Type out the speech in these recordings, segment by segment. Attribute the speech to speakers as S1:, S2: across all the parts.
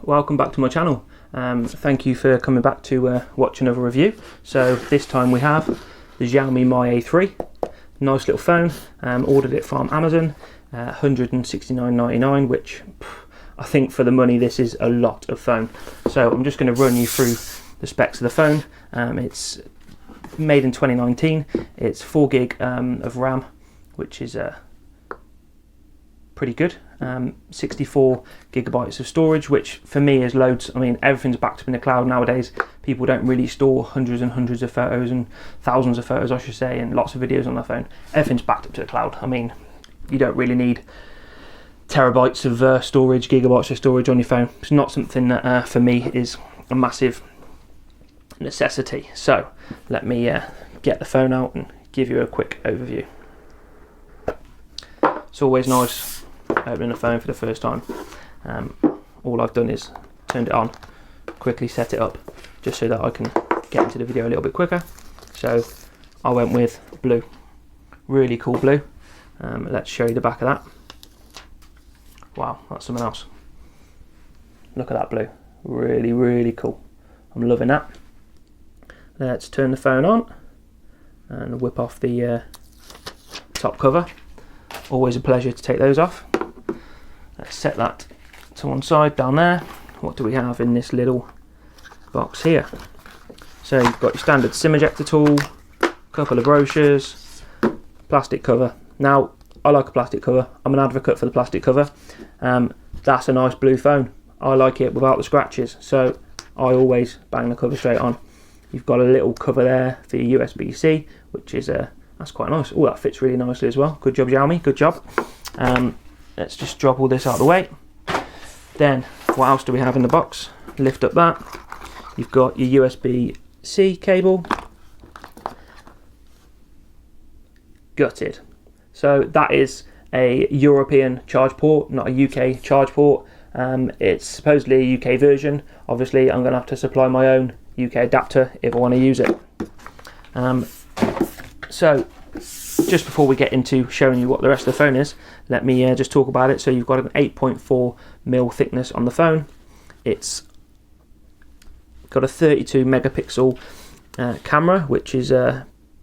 S1: welcome back to my channel. Thank you for coming back to watch another review. So this time we have the Xiaomi Mi A3, nice little phone. Ordered it from Amazon, $169.99, which I think for the money this is a lot of phone. So I'm just going to run you through the specs of the phone. It's made in 2019. It's 4 gig of RAM, which is pretty good. 64 gigabytes of storage, which for me is loads. I mean, everything's backed up in the cloud nowadays. People don't really store hundreds and hundreds of photos and thousands of photos, I should say, and lots of videos on their phone. Everything's backed up to the cloud. I mean, you don't really need terabytes of storage, gigabytes of storage on your phone. It's not something that for me is a massive necessity. So let me get the phone out and give you a quick overview. It's always nice opening a phone for the first time. All I've done is turned it on, quickly set it up, just so that I can get into the video a little bit quicker. So I went with blue, really cool blue. Let's show you the back of that. Wow, that's something else. Look at that blue, really cool. I'm loving that. Let's turn the phone on and whip off the top cover. Always a pleasure to take those off. Let's set that to one side down there. What do we have in this little box here? So you've got your standard SIM ejector tool, a couple of brochures, plastic cover. Now, I like a plastic cover. I'm an advocate for the plastic cover. That's a nice blue phone. I like it without the scratches, so I always bang the cover straight on. You've got a little cover there for your USB-C, which is that's quite nice. Oh, that fits really nicely as well. Good job, Xiaomi, good job. Let's just drop all this out of the way. Then, what else do we have in the box? Lift up that. You've got your USB-C cable. Gutted. So that is a European charge port, not a UK charge port. It's supposedly a UK version. Obviously, I'm going to have to supply my own UK adapter if I want to use it. So just before we get into showing you what the rest of the phone is, let me just talk about it. So you've got an 8.4mm thickness on the phone. It's got a 32 megapixel camera, which is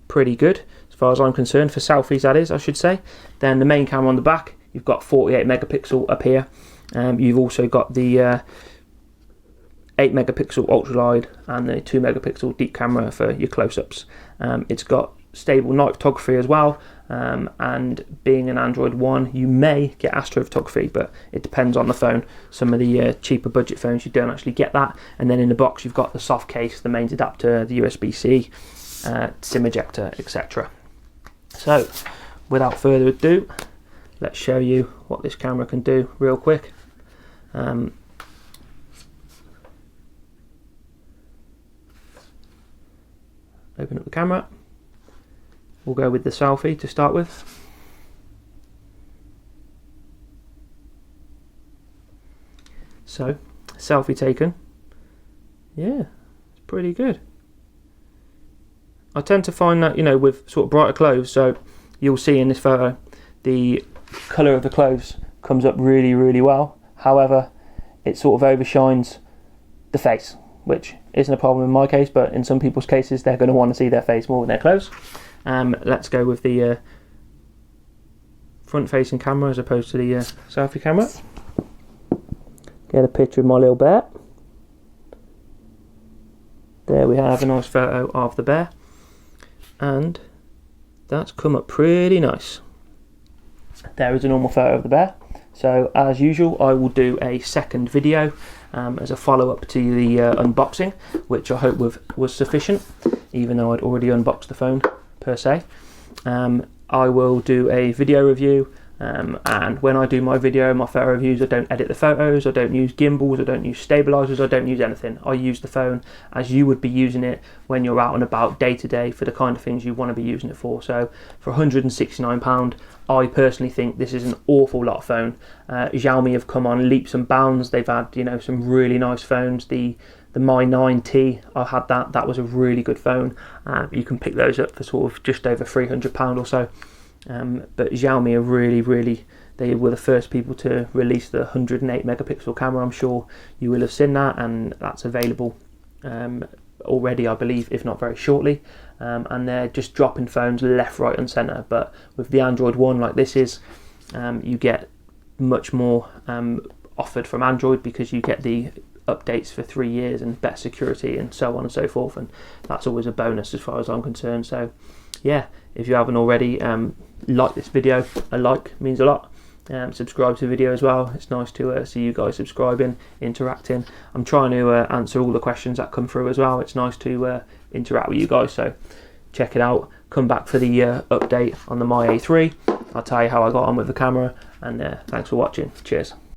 S1: pretty good as far as I'm concerned, for selfies that is, I should say. Then the main camera on the back, you've got 48 megapixel up here. You've also got the 8 megapixel ultra wide and the 2 megapixel deep camera for your close-ups. It's got stable night photography as well, and being an Android One, you may get astrophotography, but it depends on the phone. Some of the cheaper budget phones, you don't actually get that. And then in the box, you've got the soft case, the mains adapter, the USB-C, SIM ejector, etc. So without further ado, let's show you what this camera can do real quick. Open up the camera. We'll go with the selfie to start with. So, selfie taken. Yeah, it's pretty good. I tend to find that, you know, with sort of brighter clothes, so you'll see in this photo, the colour of the clothes comes up really well. However, it sort of overshines the face, which isn't a problem in my case, but in some people's cases, they're going to want to see their face more than their clothes. Let's go with the front-facing camera as opposed to the selfie camera. Get a picture of my little bear. There we have a nice photo of the bear, and that's come up pretty nice. There is a normal photo of the bear. So as usual, I will do a second video as a follow-up to the unboxing, which I hope was sufficient, even though I'd already unboxed the phone per se. I will do a video review, and when I do my video, my photo reviews, I don't edit the photos, I don't use gimbals, I don't use stabilizers, I don't use anything. I use the phone as you would be using it when you're out and about day to day for the kind of things you want to be using it for. So for £169, I personally think this is an awful lot of phone. Xiaomi have come on leaps and bounds. They've had, you know, some really nice phones. The Mi 9T, I had that. That was a really good phone. You can pick those up for sort of just over £300 or so. But Xiaomi are really They were the first people to release the 108 megapixel camera. I'm sure you will have seen that, and that's available already, I believe, if not very shortly. And they're just dropping phones left, right and centre. But with the Android One like this is, you get much more offered from Android, because you get the updates for 3 years and better security and so on and so forth, and that's always a bonus as far as I'm concerned. So yeah, if you haven't already, like this video. A like means a lot. Subscribe to the video as well. It's nice to see you guys subscribing, interacting. I'm trying to answer all the questions that come through as well. It's nice to interact with you guys, so check it out. Come back for the update on the Mi A3. I'll tell you how I got on with the camera, and thanks for watching. Cheers.